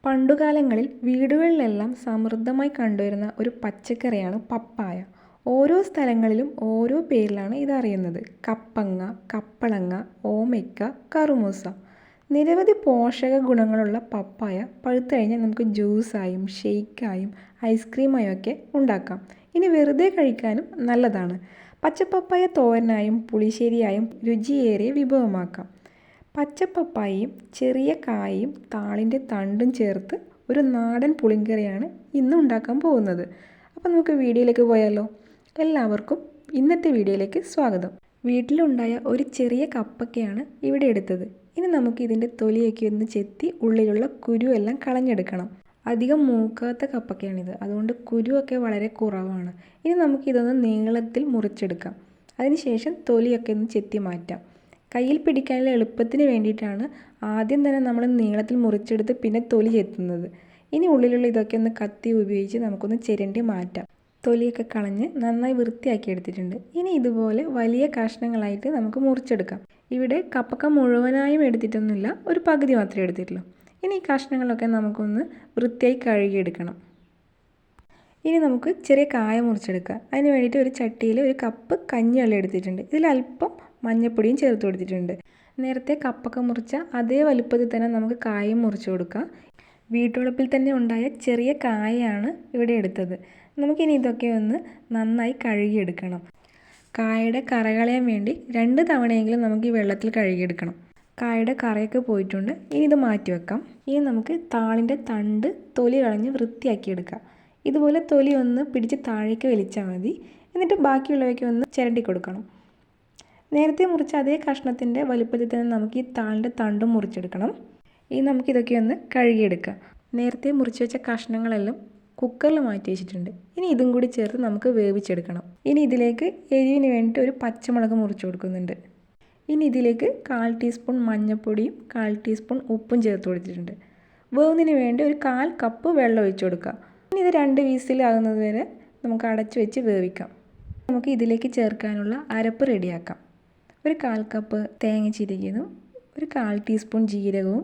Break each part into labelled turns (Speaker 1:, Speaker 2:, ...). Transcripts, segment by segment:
Speaker 1: പണ്ടുകാലങ്ങളിൽ വീടുകളിലെല്ലാം സമൃദ്ധമായി കണ്ടുവരുന്ന ഒരു പച്ചക്കറിയാണ് പപ്പായ. ഓരോ സ്ഥലങ്ങളിലും ഓരോ പേരിലാണ് ഇതറിയുന്നത്. കപ്പങ്ങ, കപ്പളങ്ങ, ഓമയ്ക്ക, കറുമൂസ. നിരവധി പോഷക ഗുണങ്ങളുള്ള പപ്പായ പഴുത്തു കഴിഞ്ഞാൽ നമുക്ക് ജ്യൂസായും ഷെയ്ക്കായും ഐസ്ക്രീമായും ഒക്കെ ഉണ്ടാക്കാം. ഇനി വെറുതെ കഴിക്കാനും നല്ലതാണ്. പച്ചപ്പപ്പായ തോരനായും പുളിശ്ശേരിയായും രുചിയേറിയ വിഭവമാക്കാം. പച്ചപ്പപ്പായയും ചെറിയ കായയും താളിൻ്റെ തണ്ടും ചേർത്ത് ഒരു നാടൻ പുളിങ്കറിയാണ് ഇന്ന് ഉണ്ടാക്കാൻ പോകുന്നത്. അപ്പോൾ നമുക്ക് വീഡിയോയിലേക്ക് പോയാലോ? എല്ലാവർക്കും ഇന്നത്തെ വീഡിയോയിലേക്ക് സ്വാഗതം. വീട്ടിലുണ്ടായ ഒരു ചെറിയ കപ്പക്കയാണ് ഇവിടെ എടുത്തത്. ഇനി നമുക്ക് ഇതിൻ്റെ തൊലിയൊക്കെ ഒന്ന് ചെത്തി ഉള്ളിലുള്ള കുരുവെല്ലാം കളഞ്ഞെടുക്കണം. അധികം മൂക്കാത്ത കപ്പക്കയാണിത്, അതുകൊണ്ട് കുരുവൊക്കെ വളരെ കുറവാണ്. ഇനി നമുക്കിതൊന്ന് നീളത്തിൽ മുറിച്ചെടുക്കാം. അതിനുശേഷം തൊലിയൊക്കെ ഒന്ന് ചെത്തി മാറ്റാം. കയ്യിൽ പിടിക്കാനുള്ള എളുപ്പത്തിന് വേണ്ടിയിട്ടാണ് ആദ്യം തന്നെ നമ്മൾ നീളത്തിൽ മുറിച്ചെടുത്ത് പിന്നെ തൊലി ചെത്തുന്നത്. ഇനി ഉള്ളിലുള്ള ഇതൊക്കെ ഒന്ന് കത്തി ഉപയോഗിച്ച് നമുക്കൊന്ന് ചിരണ്ടി മാറ്റാം. തൊലിയൊക്കെ കളഞ്ഞ് നന്നായി വൃത്തിയാക്കി എടുത്തിട്ടുണ്ട്. ഇനി ഇതുപോലെ വലിയ കഷ്ണങ്ങളായിട്ട് നമുക്ക് മുറിച്ചെടുക്കാം. ഇവിടെ കപ്പക്ക മുഴുവനായും എടുത്തിട്ടൊന്നുമില്ല, ഒരു പകുതി മാത്രമേ എടുത്തിട്ടുള്ളൂ. ഇനി ഈ കഷ്ണങ്ങളൊക്കെ നമുക്കൊന്ന് വൃത്തിയായി കഴുകിയെടുക്കണം. ഇനി നമുക്ക് ചെറിയ കായ മുറിച്ചെടുക്കാം. അതിന് വേണ്ടിയിട്ട് ഒരു ചട്ടിയിൽ ഒരു കപ്പ് കഞ്ഞിവെള്ളം എടുത്തിട്ടുണ്ട്. ഇതിലല്പം മഞ്ഞൾപ്പൊടിയും ചേർത്ത് കൊടുത്തിട്ടുണ്ട്. നേരത്തെ കപ്പൊക്കെ മുറിച്ച അതേ വലുപ്പത്തിൽ തന്നെ നമുക്ക് കായും മുറിച്ച് കൊടുക്കാം. വീട്ടുവളപ്പിൽ തന്നെ ഉണ്ടായ ചെറിയ കായയാണ് ഇവിടെ എടുത്തത്. നമുക്കിനി ഇതൊക്കെ ഒന്ന് നന്നായി കഴുകിയെടുക്കണം. കായയുടെ കറ കളയാൻ വേണ്ടി 2 തവണയെങ്കിലും നമുക്ക് ഈ വെള്ളത്തിൽ കഴുകിയെടുക്കണം. കായയുടെ കറയൊക്കെ പോയിട്ടുണ്ട്. ഇനി ഇത് മാറ്റി വെക്കാം. ഇനി നമുക്ക് താളിൻ്റെ തണ്ട് തൊലി കളഞ്ഞ് വൃത്തിയാക്കിയെടുക്കാം. ഇതുപോലെ തൊലി ഒന്ന് പിടിച്ച് താഴേക്ക് വലിച്ചാൽ മതി. എന്നിട്ട് ബാക്കിയുള്ളവയ്ക്ക് ഒന്ന് ചിരണ്ടി കൊടുക്കണം. നേരത്തെ മുറിച്ച അതേ കഷ്ണത്തിൻ്റെ വലുപ്പത്തിൽ തന്നെ നമുക്ക് ഈ താളിൻ്റെ തണ്ടും മുറിച്ചെടുക്കണം. ഇനി നമുക്കിതൊക്കെ ഒന്ന് കഴുകിയെടുക്കാം. നേരത്തെ മുറിച്ച് വെച്ച കഷ്ണങ്ങളെല്ലാം കുക്കറിൽ മാറ്റി വെച്ചിട്ടുണ്ട്. ഇനി ഇതും കൂടി ചേർത്ത് നമുക്ക് വേവിച്ചെടുക്കണം. ഇനി ഇതിലേക്ക് എരിവിന് വേണ്ടിയിട്ട് ഒരു പച്ചമുളക് മുറിച്ച് കൊടുക്കുന്നുണ്ട്. ഇനി ഇതിലേക്ക് 1/4 ടീസ്പൂൺ മഞ്ഞൾപ്പൊടിയും 1/4 ടീസ്പൂൺ ഉപ്പും ചേർത്ത് കൊടുത്തിട്ടുണ്ട്. വേവുന്നതിന് വേണ്ടി ഒരു 1/4 കപ്പ് വെള്ളം ഒഴിച്ച് കൊടുക്കുക. ഇനി ഇത് 2 വീസിലാകുന്നത് വരെ നമുക്ക് അടച്ചു വെച്ച് വേവിക്കാം. നമുക്ക് ഇതിലേക്ക് ചേർക്കാനുള്ള അരപ്പ് റെഡിയാക്കാം. ഒരു 1/4 കപ്പ് തേങ്ങ ചിരകിയതും ഒരു 1/4 ടീസ്പൂൺ ജീരകവും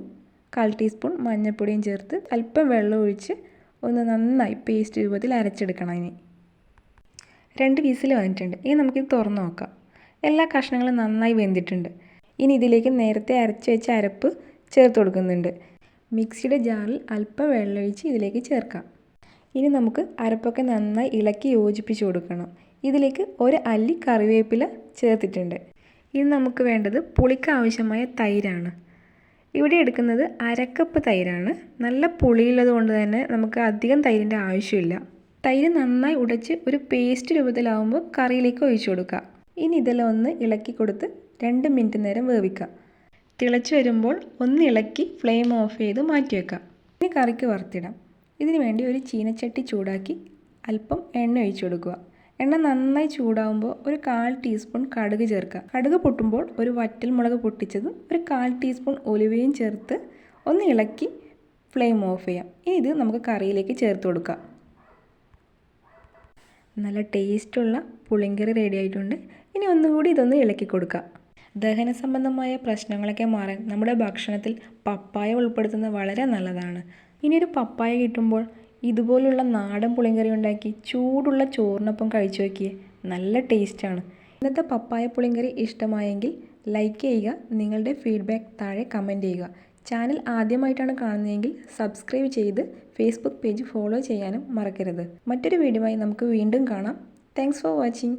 Speaker 1: 1/4 ടീസ്പൂൺ മഞ്ഞൾപ്പൊടിയും ചേർത്ത് അല്പം വെള്ളം ഒഴിച്ച് ഒന്ന് നന്നായി പേസ്റ്റ് രൂപത്തിൽ അരച്ചെടുക്കണം. ഇനി 2 വീസിൽ വന്നിട്ടുണ്ട്. ഇനി നമുക്കിത് തുറന്ന് നോക്കാം. എല്ലാ കഷ്ണങ്ങളും നന്നായി വെന്തിട്ടുണ്ട്. ഇനി ഇതിലേക്ക് നേരത്തെ അരച്ച് വെച്ച അരപ്പ് ചേർത്ത് കൊടുക്കുന്നുണ്ട്. മിക്സിയുടെ ജാറിൽ അല്പം വെള്ളം ഒഴിച്ച് ഇതിലേക്ക് ചേർക്കാം. ഇനി നമുക്ക് അരപ്പൊക്കെ നന്നായി ഇളക്കി യോജിപ്പിച്ച് കൊടുക്കണം. ഇതിലേക്ക് ഒരു അല്ലി കറിവേപ്പില ചേർത്തിട്ടുണ്ട്. ഇനി നമുക്ക് വേണ്ടത് പുളിക്ക് ആവശ്യമായ തൈരാണ്. ഇവിടെ എടുക്കുന്നത് 1/2 കപ്പ് തൈരാണ്. നല്ല പുളിയുള്ളത് കൊണ്ട് തന്നെ നമുക്ക് അധികം തൈരിൻ്റെ ആവശ്യമില്ല. തൈര് നന്നായി ഉടച്ച് ഒരു പേസ്റ്റ് രൂപത്തിലാവുമ്പോൾ കറിയിലേക്ക് ഒഴിച്ചു കൊടുക്കുക. ഇനി ഇതെല്ലാം ഒന്ന് ഇളക്കി കൊടുത്ത് 2 മിനിറ്റ് നേരം വേവിക്കുക. തിളച്ച് വരുമ്പോൾ ഒന്ന് ഇളക്കി ഫ്ലെയിം ഓഫ് ചെയ്ത് മാറ്റി വെക്കാം. ഇനി കറിക്ക് വറുത്തിടാം. ഇതിനു വേണ്ടി ഒരു ചീനച്ചട്ടി ചൂടാക്കി അല്പം എണ്ണ ഒഴിച്ചു കൊടുക്കുക. എണ്ണ നന്നായി ചൂടാകുമ്പോൾ ഒരു 1/4 ടീസ്പൂൺ കടുക് ചേർക്കുക. കടുക് പൊട്ടുമ്പോൾ ഒരു വറ്റൽമുളക് പൊട്ടിച്ചതും ഒരു 1/4 ടീസ്പൂൺ ഉലുവയും ചേർത്ത് ഒന്ന് ഇളക്കി ഫ്ലെയിം ഓഫ് ചെയ്യാം. ഇനി ഇത് നമുക്ക് കറിയിലേക്ക് ചേർത്ത് കൊടുക്കാം. നല്ല ടേസ്റ്റുള്ള പുളിങ്കറി റെഡി ആയിട്ടുണ്ട്. ഇനി ഒന്നുകൂടി ഇതൊന്ന് ഇളക്കി കൊടുക്കുക. ദഹന സംബന്ധമായ പ്രശ്നങ്ങളൊക്കെ മാറാൻ നമ്മുടെ ഭക്ഷണത്തിൽ പപ്പായ ഉൾപ്പെടുത്തുന്നത് വളരെ നല്ലതാണ്. ഇനിയൊരു പപ്പായ കിട്ടുമ്പോൾ ഇതുപോലുള്ള നാടൻ പുളിങ്കറി ഉണ്ടാക്കി ചൂടുള്ള ചോറിനൊപ്പം കഴിച്ചു നോക്കിയേ, നല്ല ടേസ്റ്റാണ്. ഇന്നത്തെ പപ്പായ പുളിങ്കറി ഇഷ്ടമായെങ്കിൽ ലൈക്ക് ചെയ്യുക. നിങ്ങളുടെ ഫീഡ്ബാക്ക് താഴെ കമൻറ്റ് ചെയ്യുക. ചാനൽ ആദ്യമായിട്ടാണ് കാണുന്നതെങ്കിൽ സബ്സ്ക്രൈബ് ചെയ്ത് ഫേസ്ബുക്ക് പേജ് ഫോളോ ചെയ്യാനും മറക്കരുത്. മറ്റൊരു വീഡിയോയുമായി നമുക്ക് വീണ്ടും കാണാം. Thanks for watching.